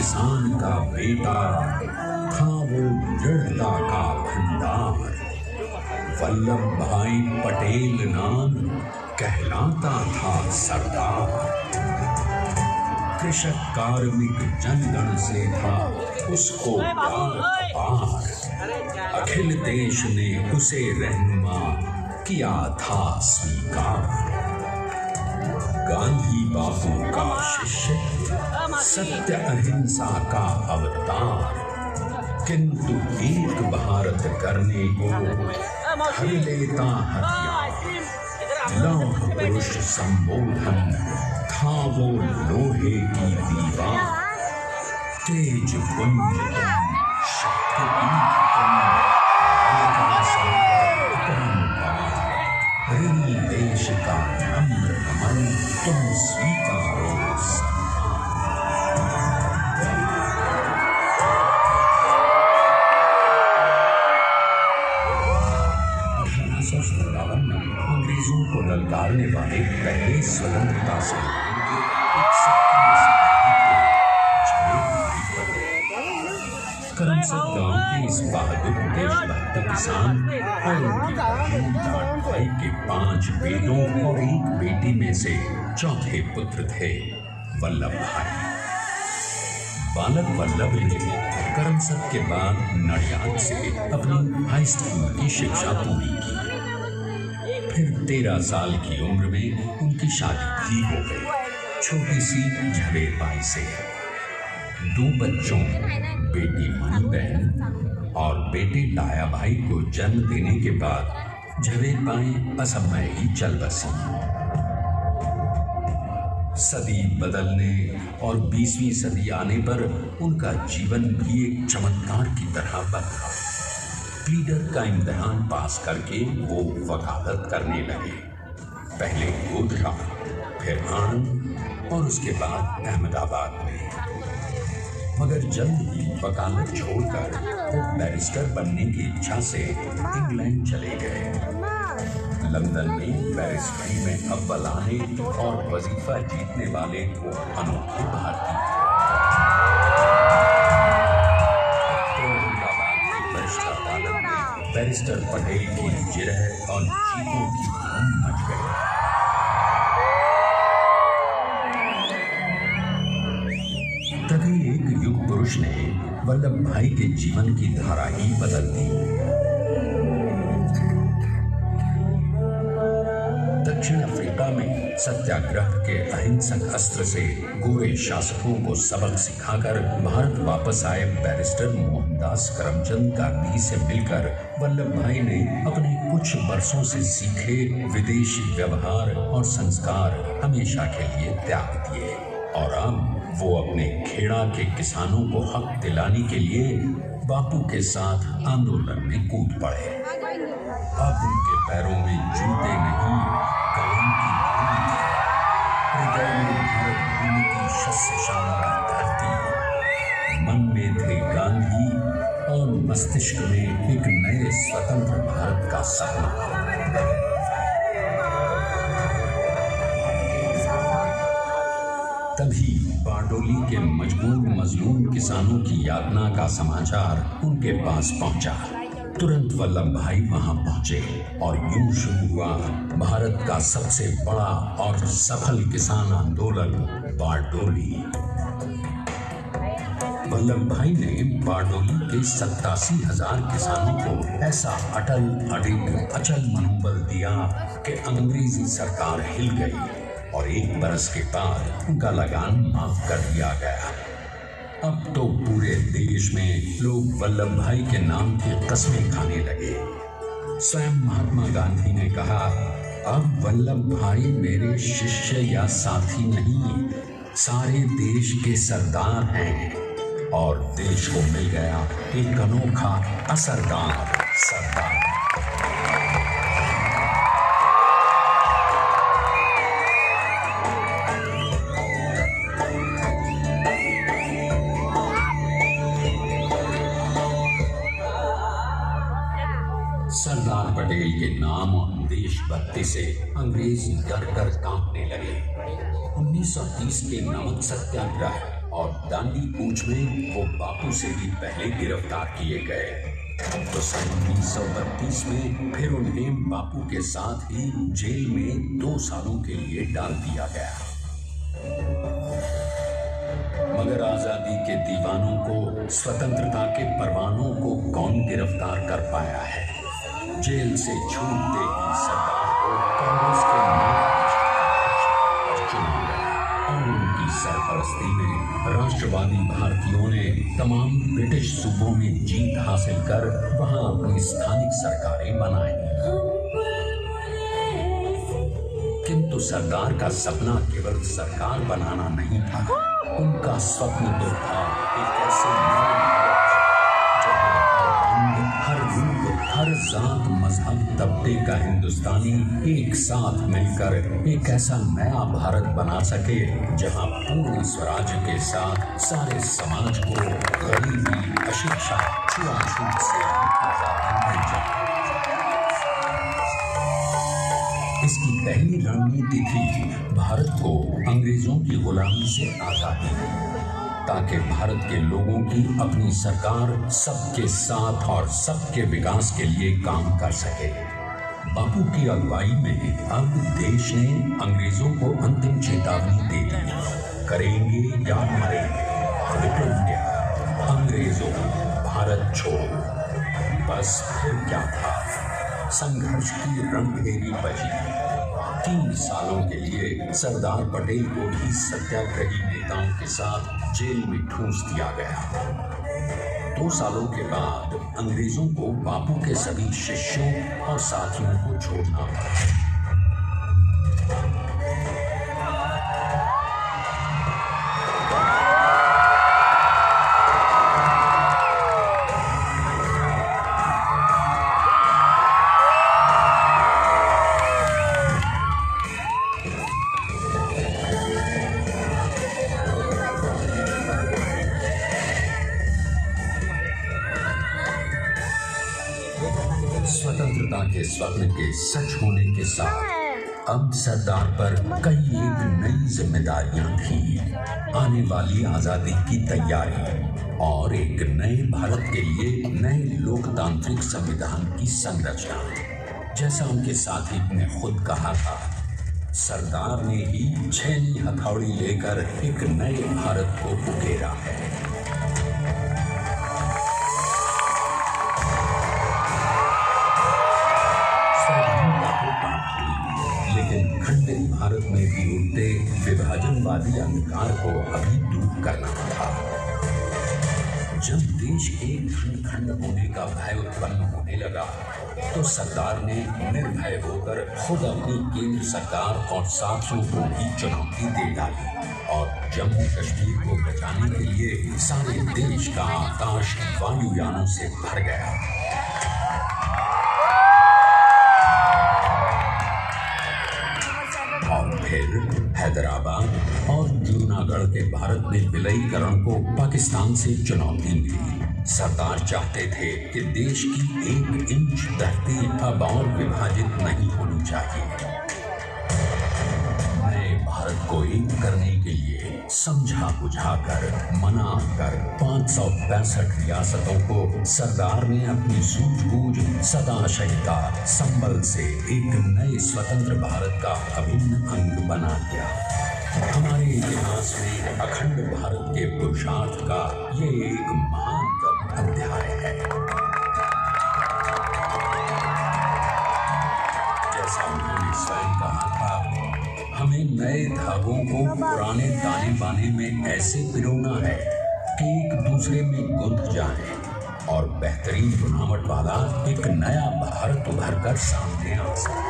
किसान का बेटा था वो दृढ़ता का भंडार। वल्लभ भाई पटेल नाम कहलाता था सरदार। कृषक कार्मिक जनगण से था उसको प्यार अपार। अखिल देश ने उसे रहनुमा किया था स्वीकार। गांधी बापू का शिष्य, सत्य अहिंसा का अवतार, किंतु एक भारत करने को हर लेता हथियार। लौह पुरुष संबोधन था वो लोहे की दीवार। तेज पुंज तुम, शक्ति तुम, ऋणी देश का नम्र नमन तुम स्वीकारो अंग्रेजों को ललकारने वाले पहले स्वतंत्रता से करमसद गांव के इस बहादुर देशभक्त किसान और उनकी बहन जाट भाई के 5 बेटों और 1 बेटी में से चौथे पुत्र थे वल्लभ भाई। बालक वल्लभ ने करमसद के बाद नडियाद से अपनी हाई स्कूल की शिक्षा पूरी की। फिर 13 साल की उम्र में उनकी शादी भी हो गई, छोटी सी झवेर बाई से। 2 बच्चों, बेटी मनी बहन और बेटे डाया भाई को जन्म देने के बाद झवेर बाई असम में ही चल बसी। सदी बदलने और 20वीं सदी आने पर उनका जीवन भी एक चमत्कार की तरह बदला। प्लीडर का इम्तिहान पास करके वो वकालत करने लगे। पहले गोधरा, फिर आनंद और उसके बाद अहमदाबाद में। मगर जल्द ही वकालत छोड़कर वो बैरिस्टर बनने की इच्छा से इंग्लैंड चले गए। लंदन में बैरिस्टरी में अव्वल आने और वजीफा जीतने वाले वो अनोखे भारतीय बैरिस्टर पटेल की जिरह और जीतों की धूम मच गई। तभी एक युग पुरुष ने वल्लभ भाई के जीवन की धारा ही बदल दी। दक्षिण अफ्रीका में सत्याग्रह के अहिंसक अस्त्र से गोरे शासकों को सबक सिखाकर भारत वापस आए बैरिस्टर मोहनदास करमचंद गांधी से मिलकर वल्लभ भाई ने अपने कुछ वर्षों से सीखे विदेशी व्यवहार और संस्कार हमेशा के लिए त्याग दिए और अब वो अपने खेड़ा के किसानों को हक दिलाने के लिए बापू के साथ आंदोलन में कूद पड़े। अब उनके पैरों में जूते नहीं, काम की भूमि थी। हृदय में भारत भूमि की शस्यशाला धरती। मन में थे गांधी और मस्तिष्क में एक नए स्वतंत्र भारत का सपना। तभी बारडोली के मजबूर मजलूम किसानों की यातना का समाचार उनके पास पहुंचा। तुरंत वल्लभ भाई वहां पहुंचे और यूं शुरू हुआ भारत का सबसे बड़ा और सफल किसान आंदोलन बारडोली। वल्लभ भाई ने बारडोली के 87,000 किसानों को ऐसा अटल अडिग अचल मनोबल दिया कि अंग्रेजी सरकार हिल गई और 1 बरस के बाद उनका लगान माफ कर दिया गया। अब तो पूरे देश में लोग वल्लभ भाई के नाम की कस्में खाने लगे। स्वयं महात्मा गांधी ने कहा, अब वल्लभ भाई मेरे शिष्य या साथी नहीं, सारे देश के सरदार हैं। और देश को मिल गया एक अनोखा असरदार सरदार। सरदार पटेल के नाम और देशभक्ति से अंग्रेज डर कर कांपने लगे। 1930 के नमक सत्याग्रह और दांडी कूच में वो बापू से भी पहले गिरफ्तार किए गए। तो सन 1932 में फिर उन्हें बापू के साथ ही जेल में 2 सालों के लिए डाल दिया गया। मगर आजादी के दीवानों को, स्वतंत्रता के परवानों को कौन गिरफ्तार कर पाया है? जेल से छूटते ही सरदार को कांग्रेस के चुना गया और उनकी सरपरस्ती में राष्ट्रवादी भारतीयों ने तमाम ब्रिटिश सूबों में जीत हासिल कर वहां अपनी स्थानिक सरकारें बनाई। किंतु सरदार का सपना केवल सरकार बनाना नहीं था, उनका स्वप्न तो था एक ऐसे हर रूप, हर जात, मजहब, तबके का हिंदुस्तानी एक साथ मिलकर एक ऐसा नया भारत बना सके जहां पूर्ण स्वराज के साथ सारे समाज को गरीबी, अशिक्षा, छुआछूत से आजादी मिल जाए। इसकी पहली रणनीति थी भारत को अंग्रेजों की गुलामी से आजादी, ताकि भारत के लोगों की अपनी सरकार सबके साथ और सबके विकास के लिए काम कर सके। बापू की अगुवाई में अब देश ने अंग्रेजों को अंतिम चेतावनी दे दी, करेंगे या मरेंगे, क्विट इंडिया, अंग्रेजों, भारत छोड़ो। बस फिर क्या था, संघर्ष की रणभेरी बजी। 3 सालों के लिए सरदार पटेल को भी सत्याग्रही नेताओं के साथ जेल में ठूंस दिया गया। 2 सालों के बाद अंग्रेजों को बापू के सभी शिष्यों और साथियों को छोड़ना पड़ा। स्वतंत्रता के स्वप्न के सच होने के साथ अब सरदार पर कई एक नई जिम्मेदारियां थी। आने वाली आजादी की तैयारी और एक नए भारत के लिए नए लोकतांत्रिक संविधान की संरचना। जैसा उनके साथी ने खुद कहा था, सरदार ने ही 6 हथौड़ी लेकर एक नए भारत को उकेरा है। लेकिन खंडित भारत में भी उठते विभाजनवादी अंधकार को अभी दूर करना था। जब देश के खंड खंड होने का भय उत्पन्न होने लगा तो सरदार ने निर्भय होकर खुद अपनी केंद्र सरकार और साथियों को भी चुनौती दे डाली और जम्मू कश्मीर को बचाने के लिए सारे देश का आकाश वायुयानों से भर गया। फिर हैदराबाद और जूनागढ़ के भारत में विलयीकरण को पाकिस्तान से चुनौती मिली। सरदार चाहते थे कि देश की 1 इंच धरती अब और विभाजित नहीं होनी चाहिए। नए भारत को एक करने के लिए समझा बुझाकर मना कर 565 रियासतों को सरदार ने अपनी सूझबूझ, सदाशयता, संबल से एक नए स्वतंत्र भारत का अभिन्न अंग बना दिया। हमारे इतिहास में अखंड भारत के पुरुषार्थ का ये एक महान अध्याय है। जैसा उन्होंने स्वयं कहा था, हमें नए धागों को पुराने दाने बाने में ऐसे पिरोना है कि एक दूसरे में गुंथ जाए और बेहतरीन बनावट वाला एक नया भारत उभर कर सामने आ सके।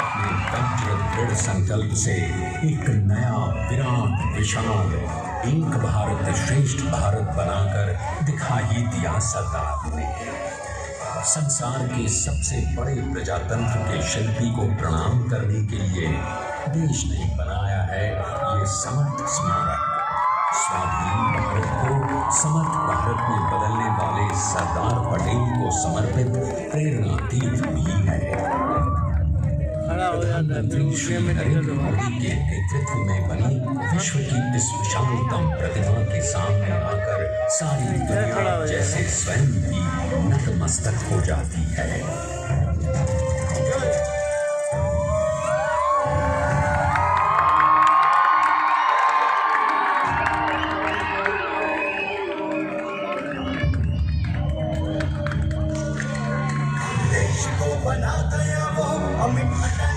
अपने वज्र दृढ़ संकल्प से एक नया विराट विशाल एक भारत श्रेष्ठ भारत बनाकर दिखा ही दिया सरदार ने। संसार के सबसे बड़े प्रजातंत्र के शिल्पी को प्रणाम करने के लिए देश ने बनाया है ये समर्थ स्मारक। स्वाधीन भारत को समर्थ भारत में बदलने वाले सरदार पटेल को समर्पित प्रेरणा तीर्थ भी है। प्रधानमंत्री श्री नरेंद्र मोदी के नेतृत्व में बनी विश्व की इस विशालतम प्रतिमा के सामने आकर सारी दुनिया जैसे स्वयं भी नतमस्तक हो जाती है। देश को बना गया वो अमित अटल,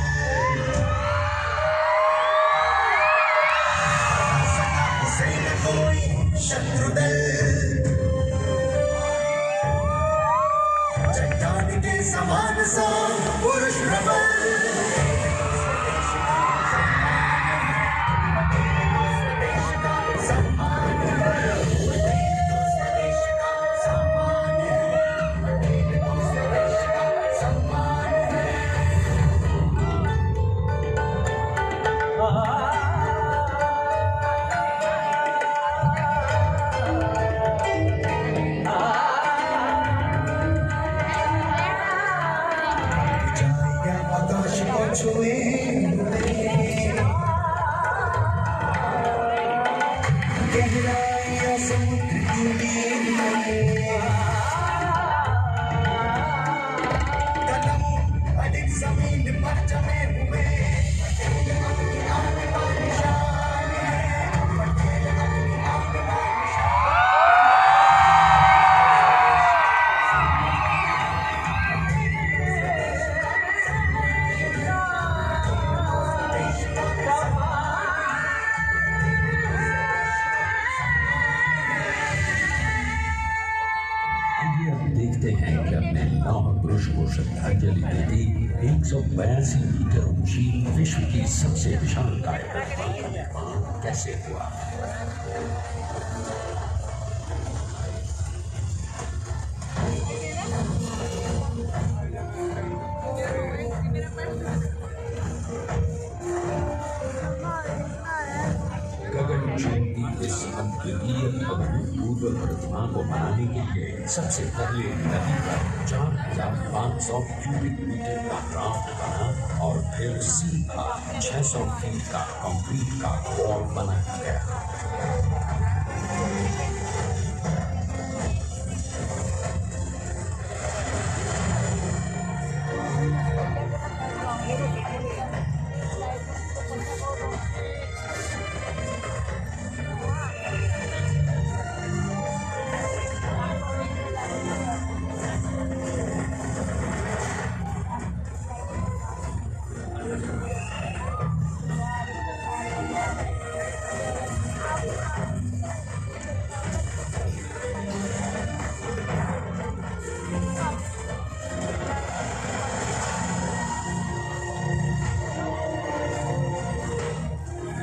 उसे न कोई शत्रु दल, चट्टान के समान सा पुरुष प्रबल, आकाश को छुए गहराइयां समुद्र की कदम अधिक जमीन पर जमे हुए देखते हैं कि अपने लौह पुरुष को श्रद्धांजलि देती 182 मीटर ऊंची विश्व की सबसे विशालकाय प्रतिमा का निर्माण कैसे हुआ। गगनचुंबी इस अद्वितीय अभूतपूर्व प्रतिमा को बनाने के लिए सबसे पहले नदी पर 4,500 क्यूबिक मीटर का ड्राफ्ट बना और फिर सीधा 600 फीट का कंक्रीट का वॉल बनाया गया।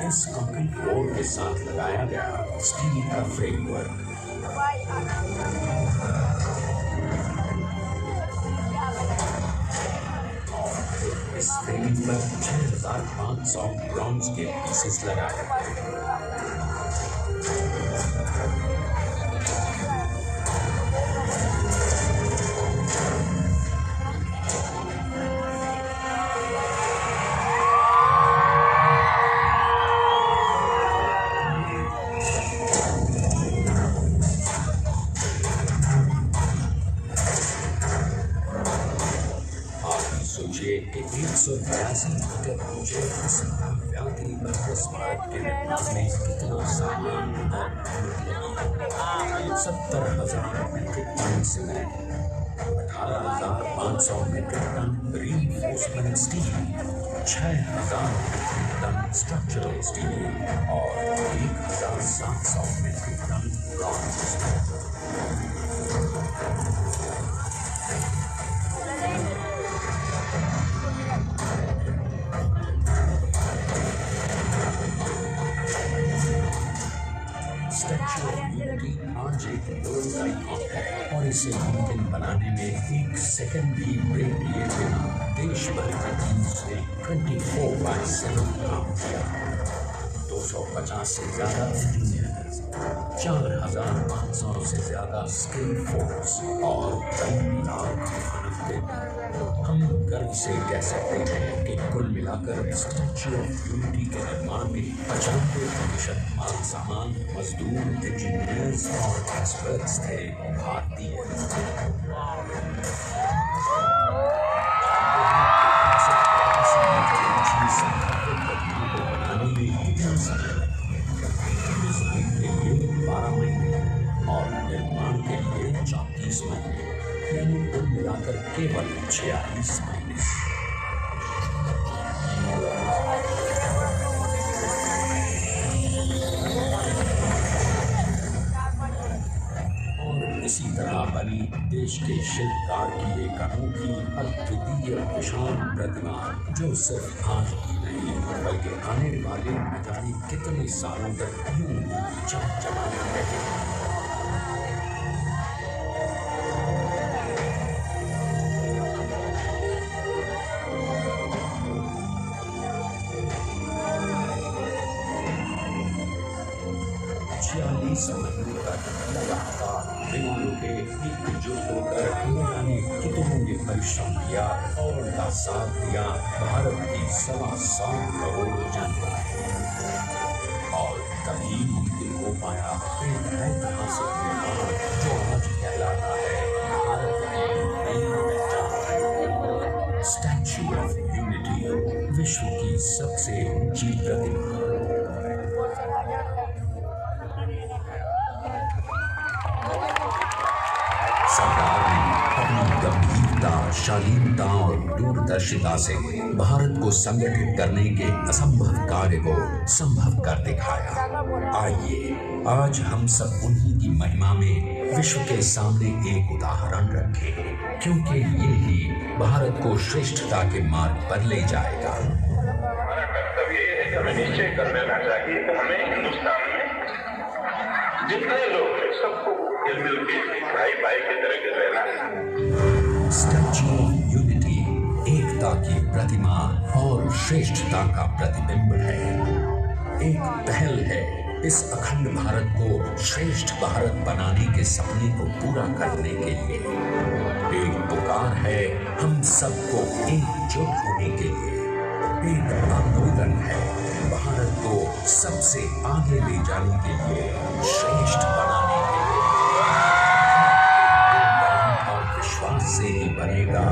इस कंक्रीट फ्लोर के साथ लगाया गया स्टील का फ्रेमवर्क इस फ्रेम पर 6,500 ब्रॉन्ज के पीसेस लगाए गए। सोचिए कि 182 मीटर ऊंचे इस भव्याति भव्य स्मारक के निर्माण में कितना सामान और मेहनत लगी। 70,000 metric ton cement, 18,500 metric ton reinforcement steel, 6,000 metric ton structural steel और 1,700 metric ton bronze. Statue of Unity आज एक वर्ल्ड आइकॉन है और इसे मुमकिन बनाने में एक सेकंड भी ब्रेक लिए बिना देश भर की टीम्स ने 24/7 काम किया। 250 से ज्यादा इंजीनियर्स, 4,500 से ज्यादा स्किल फोर्स और 3 लाख मानव दिन। हम गर्व से कह सकते हैं कि कुल मिलाकर स्टैच्यू ऑफ यूनिटी के निर्माण में 95% माल सामान, मजदूर, इंजीनियर्स और एक्सपर्ट्स थे भारतीय। बनाने में कितना समय लगा? डिजाइन के लिए 12 महीने और निर्माण के लिए 34 महीने, यानी कुल मिलाकर केवल 46 महीने। और इसी तरह बनी देश के शिल्पकार की एक अनोखी अद्वितीय विशाल प्रतिमा, जो सिर्फ आज की नहीं बल्कि आने वाले न जाने कितने सालों तक यूं ही चमचमाती रहेगी। महीनों तक लगातार बिना रुके एकजुट होकर जाने कितनों ने परिश्रम किया और उनका साथ दिया भारत की 7.25 करोड़ जनता। और तभी मुमकिन हो पाया एक ऐतिहासिक निर्माण जो आज कहलाता है भारत की नई पहचान। स्टैच्यू ऑफ यूनिटी, विश्व की सबसे ऊंची प्रतिमा। सरकार ने अपनी गंभीरता, शालीनता और दूरदर्शिता से भारत को संगठित करने के असंभव कार्य को संभव कर दिखाया। आइए आज हम सब उन्हीं की महिमा में विश्व के सामने एक उदाहरण रखें, क्योंकि ये ही भारत को श्रेष्ठता के मार्ग पर ले जाएगा। हमारा कर्तव्य ये है कि हमें निश्चय कर लेना चाहिए कि हमें हिंदुस्तान में जितने लोग हैं सबको मिल के भाई भाई की तरह रहना है। स्टैच्यू ऑफ यूनिटी एकता की प्रतिमा और श्रेष्ठता का प्रतिबिंब है। एक पहल है इस अखंड भारत को श्रेष्ठ भारत बनाने के सपने को पूरा करने के लिए। एक पुकार है हम सबको एकजुट होने के लिए। एक आंदोलन है भारत को सबसे आगे ले जाने के लिए, श्रेष्ठ बनाने के लिए। और विश्वास से ही बनेगा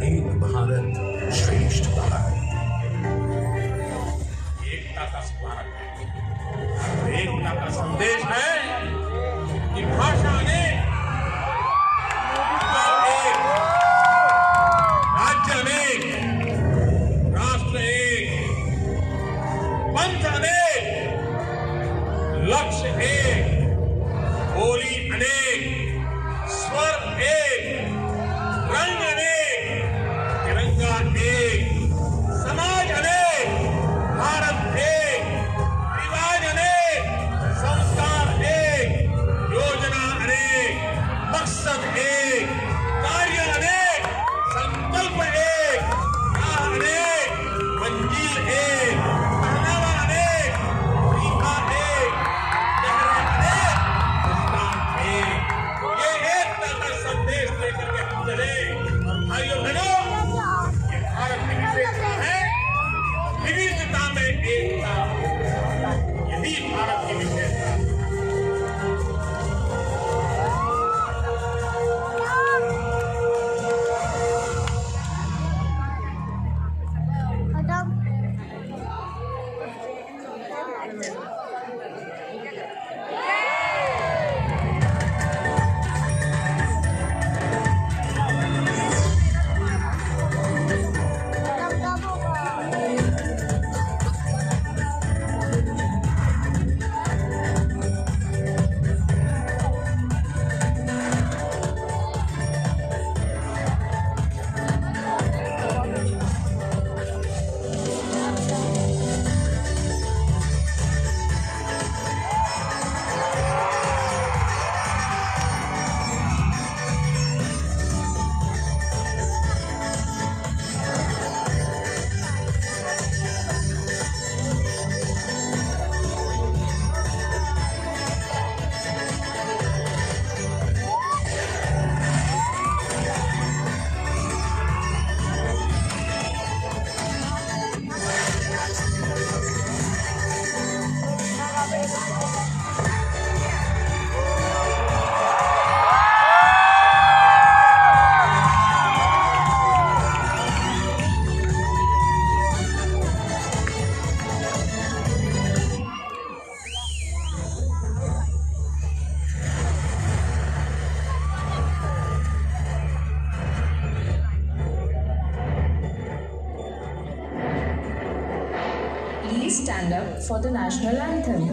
एक भारत श्रेष्ठ भारत। एकता का स्मारक है, एकता का संदेश है कि भाषा ने एक, राज्य अनेक, राष्ट्र एक, पंथ अनेक, लक्ष्य एक, बोली अनेक, स्वर एक, रंग अनेक, तिरंगा एक, समाज अनेक, भारत एक, रिवाज अनेक, संस्कार एक, योजना अनेक, मकसद एक, कार्य अनेक, संकल्प एक, राह अनेक, मंजिल एक, पहनावा अनेक, रीता एक, चेहरा अनेक, stand up for the national anthem.